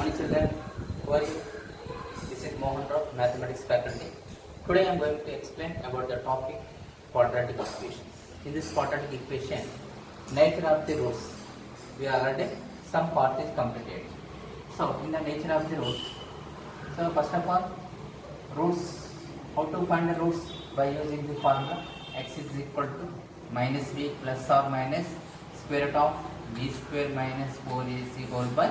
morning children, how are you? This is Mohan Rao, Mathematics faculty. Today I am going to explain about the topic quadratic equation. In this quadratic equation, nature of the roots, we already some part is completed. So in the nature of the roots, so first of all, roots, how to find the roots? By using the formula x is equal to minus b plus or minus square root of b square minus 4ac whole by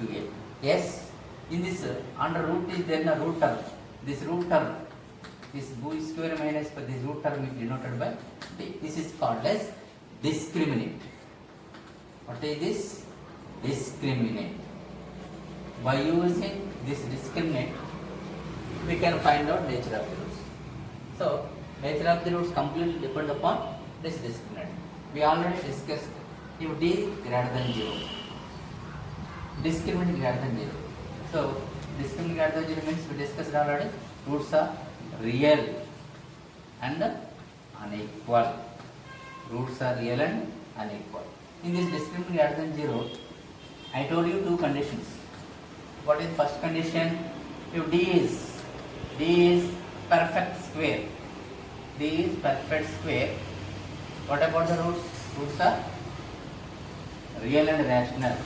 2a. Yes, in this under root is there a root term. This root term, this b square minus for this root term is denoted by b. This is called as discriminant. What is this? Discriminant. By using this discriminant, we can find out nature of the roots. So, nature of the roots completely depend upon this discriminant. We already discussed if d greater than 0, discriminant greater than 0. So, discriminant greater than 0 means we discussed already roots are real and unequal. Roots are real and unequal. In this discriminant greater than 0, I told you two conditions. What is first condition? If d is perfect square. D is perfect square. What about the roots? Roots are real and rational.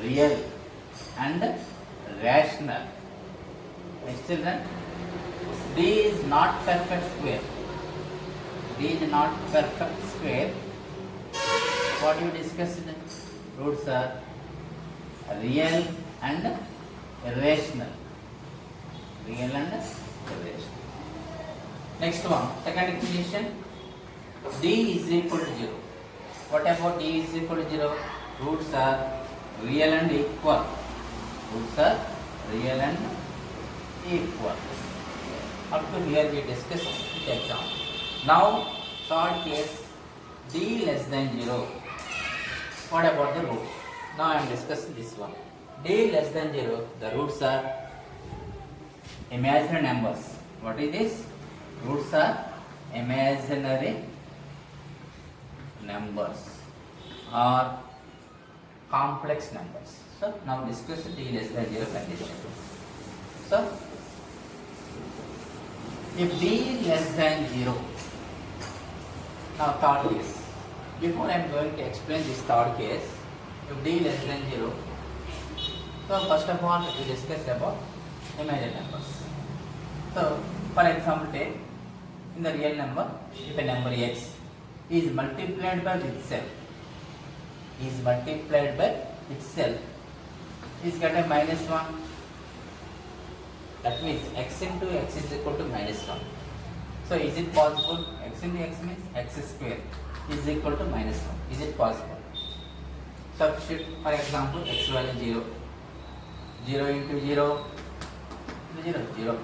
Real and rational. Next children, D is not perfect square. D is not perfect square. What you discussed? Roots are real and irrational. Real and irrational. Next one, second condition, d is equal to 0. What about d is equal to 0? Roots are real and equal. Roots are real and equal. Up to here we discussed the example. Now, third case, d less than 0. What about the roots? Now I am discussing this one. D less than 0, the roots are imaginary numbers. What is this? Roots are imaginary numbers or complex numbers. So now discuss d less than 0 condition. So if d less than 0, now third case. Before I am going to explain this third case, if d less than 0, so first of all we discussed about imaginary numbers. So for example, take in the real number, if a number x is multiplied by itself, is get a minus 1. That means x into x is equal to minus 1. So is it possible? X into x means x square is equal to minus 1. Is it possible? Substitute, for example, x value 0. 0 into 0, 0.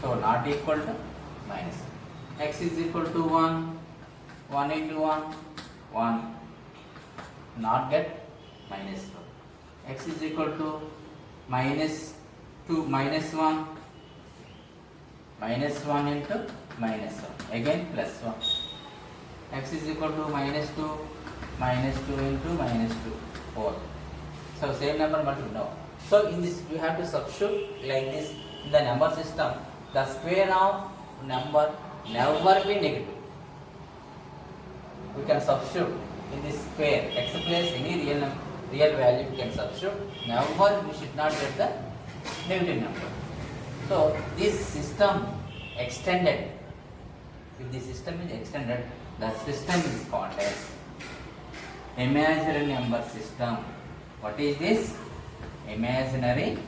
So not equal to minus. X is equal to 1. 1 into 1, 1. Not get minus 1. X is equal to minus 2, minus 1. Minus 1 into minus 1. Again plus 1. X is equal to minus 2. Minus 2 into minus 2, 4. So same number multiple now. So in this we have to substitute like this in the number system. The square of number never be negative. We can substitute in this square x plus any real value we can substitute. Never we should not get the negative number. So this system extended. If the system is extended, the system is called as imaginary number system. What is this? Imaginary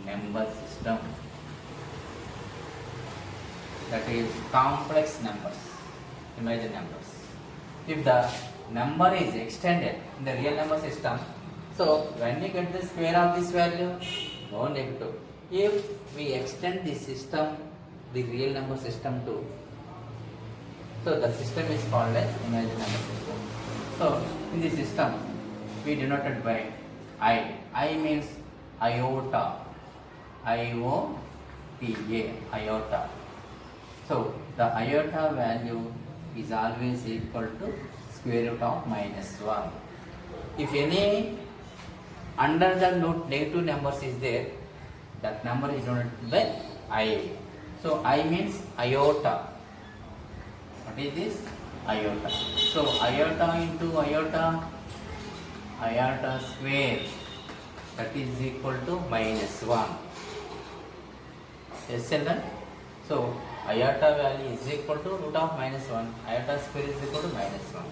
number system. That is complex numbers, imaginary numbers. If the number is extended in the real number system, so when we get the square of this value, no negative. If we extend the system, the real number system to, so the system is called as imaginary number system. So in this system, we denoted by I. I means iota. I-O-T-A, iota. So the iota value is always equal to square root of minus 1. If any under the note negative numbers is there, that number is denoted by I. So I means iota. What is this? Iota. So iota into iota, iota square, that is equal to -1. Yes, children. So iota value is equal to root of -1. Iota square is equal to -1.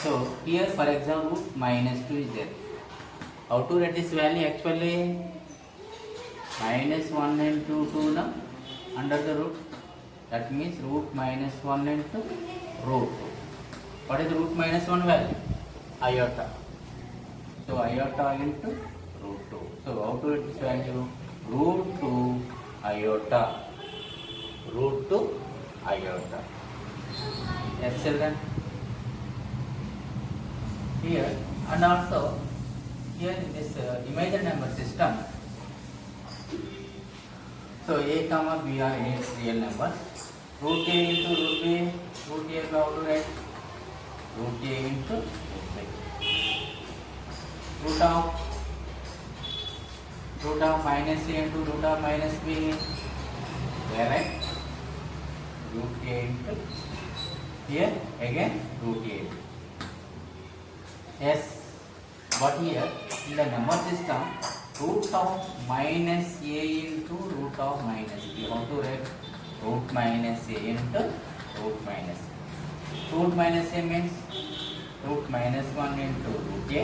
So here, for example, root -2 is there. How to write this value? Actually, -1 into 2 now under the root. That means root -1 into root 2. What is root -1 value? Iota. So iota into root 2. So how to write this value? Root 2 iota. Root 2 iota. Yes, children. Here and also here in this imaginary number system. So a comma b are its real numbers. Root a into root b. Root a how to write? Root a into root b. Root of minus a into root of minus b. Right? Root a into here again root a. Yes, but here in the number system, root of minus a into root of minus b. How to write? Root minus a into root minus b. Root minus a means root -1 into root a.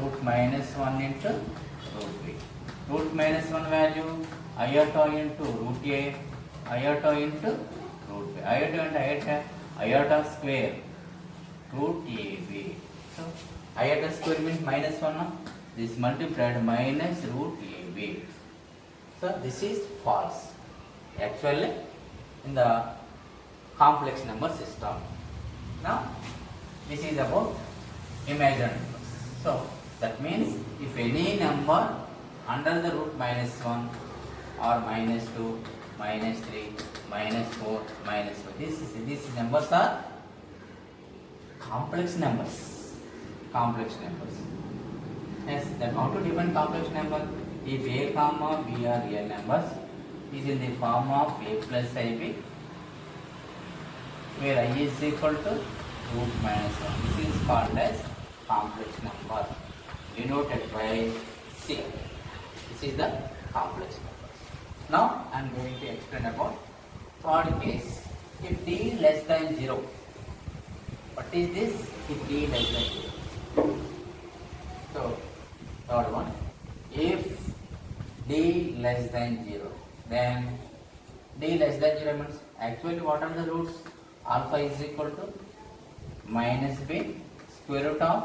Root -1 into root b. Root -1 value iota into root a. Iota into root b. Iota and iota square root a b. So iota square means -1. No? This multiplied minus root ab. So this is false. Actually, in the complex number system. Now this is about imaginary numbers. So that means if any number under the root -1 or -2, -3, -4, -5, these numbers are complex numbers. Complex numbers. Yes, then how to define complex number? If a comma b are real numbers, is in the form of a plus ib, where I is equal to root -1. This is called as complex number, denoted by C. This is the complex number. Now I am going to explain about third case. If d less than 0. What is this? If d less than 0. So third one. If d less than 0, then d less than 0 means actually what are the roots? Alpha is equal to minus b square root of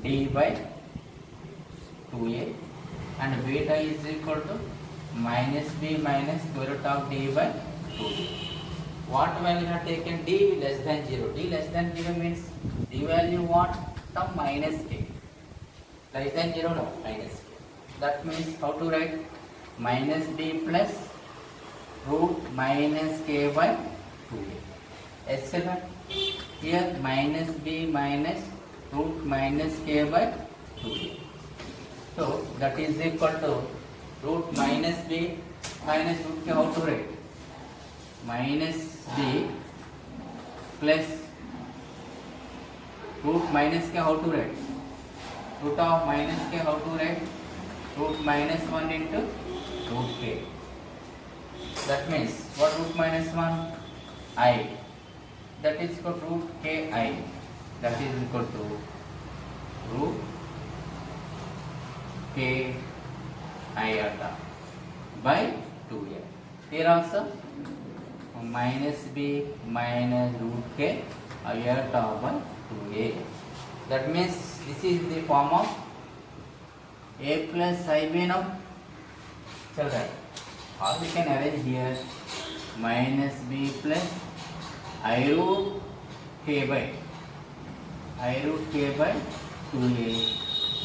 d by 2a, and beta is equal to minus b minus square root of d by 2a. What value have taken? D less than 0. D less than 0 means d value what? Some minus k. Less than 0, no, minus k. That means how to write? Minus b plus root minus k by 2a. Excellent. Here minus b minus root minus k by 2a. So that is equal to root minus b minus root k. How to write? Minus b plus root minus k. How to write? Root of minus k. How to write? Root -1 into root k. That means what root -1? I. That is equal to root ki. That is equal to root k iota by 2a. Here also minus b minus root k iota by 2a. That means this is the form of a plus ib now. Children, or we can arrange here minus b plus I root k by 2a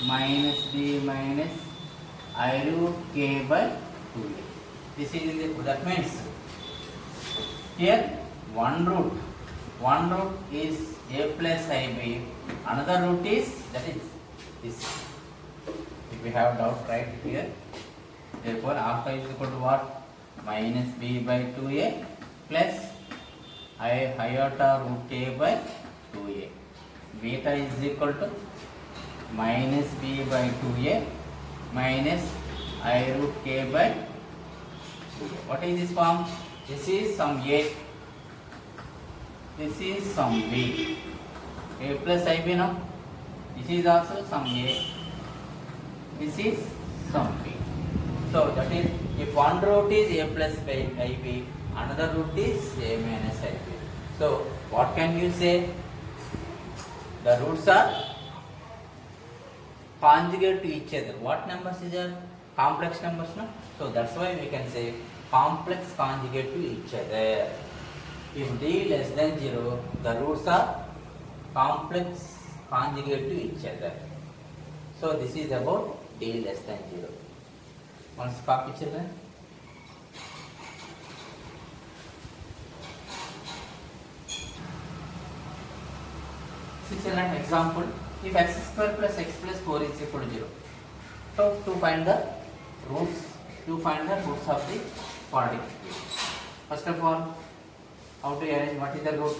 minus b minus I root k by 2a. This is in the, that means here one root is a plus ib, another root is, that is this. If we have doubt, write here. Therefore, alpha is equal to what? Minus b by 2a plus iota root a by 2a. Beta is equal to minus b by 2a minus I root k by 2a. What is this form? This is some a. This is some b. A plus ib now. This is also some a. This is some b. So that is, if one root is a plus by ib, another root is a minus ib. So what can you say? The roots are conjugate to each other. What numbers is there? Complex numbers, no? So that's why we can say complex conjugate to each other. If d less than 0, the roots are complex conjugate to each other. So this is about d less than 0. Once copy, children. Children, example, if x square plus x plus 4 is equal to 0. So to find the roots of the quadratic equation. First of all, how to arrange what is the root?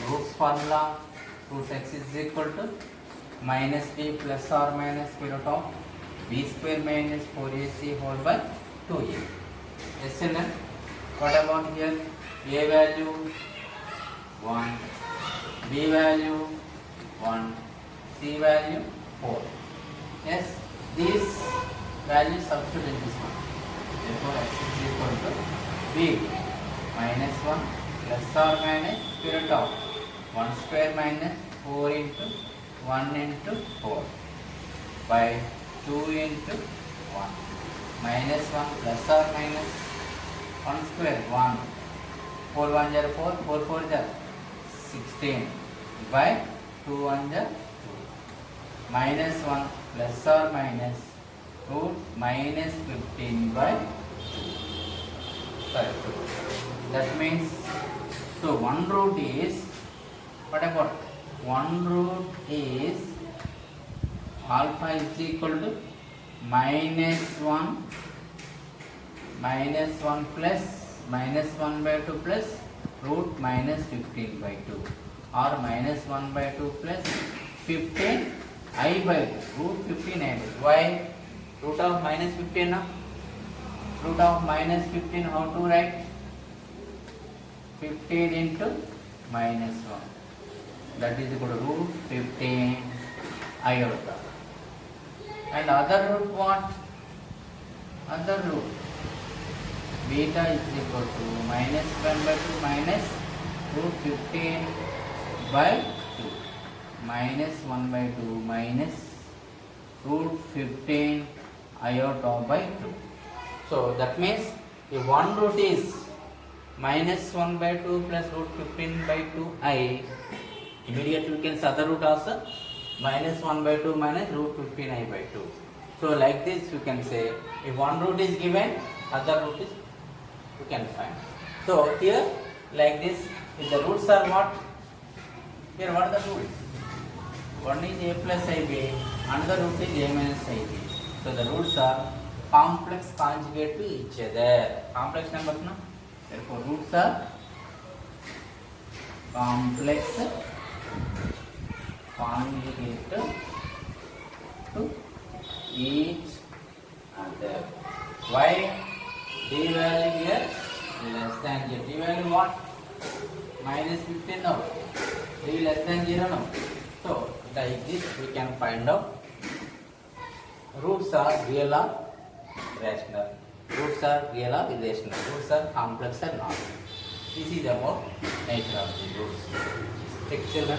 Roots formula, root x is equal to minus b plus or minus square root of b square minus 4ac whole by 2a. Yes, children. What about here? A value 1, b value 1, c value 4. Yes, these values substitute in this one. Therefore, x is equal to b minus 1 plus or minus square root of 1 square minus 4 into 1 into 4 by 2 into 1 minus 1 plus or minus 1 square 1, 4 1 are 4, 4 4 are 16 by 2 1 are 2 minus 1 plus or minus root minus 15 by 2. That means, so one root is, what about one root is alpha is equal to minus 1 plus minus 1 by 2 plus root minus 15 by 2 or minus 1 by 2 plus 15 I by 2, root 15 I by 2. Why? Root of minus 15 now? Root of minus 15, how to write? 15 into minus 1. That is equal to root 15 iota. And other root what? Other root. Beta is equal to minus 1 by 2 minus root 15 by 2. Minus 1 by 2 minus root 15 iota by 2. So that means if one root is minus 1 by 2 plus root 15 by 2i, immediately we can see other root also minus 1 by 2 minus root 15i by 2. So like this we can say, if one root is given, other root is we can find. So here like this, if the roots are what? Here what are the roots? One is a plus ib, another root is a minus ib. So the roots are complex conjugate to each other. Complex numbers, no? Therefore roots are complex conjugate to each other. Why? D value here less than 0. D value what? Minus 15 now. D less than 0 now. So like this we can find out roots are real or rational. Roots are real or irrational. Roots are complex or not. This is about nature of the roots. Take children.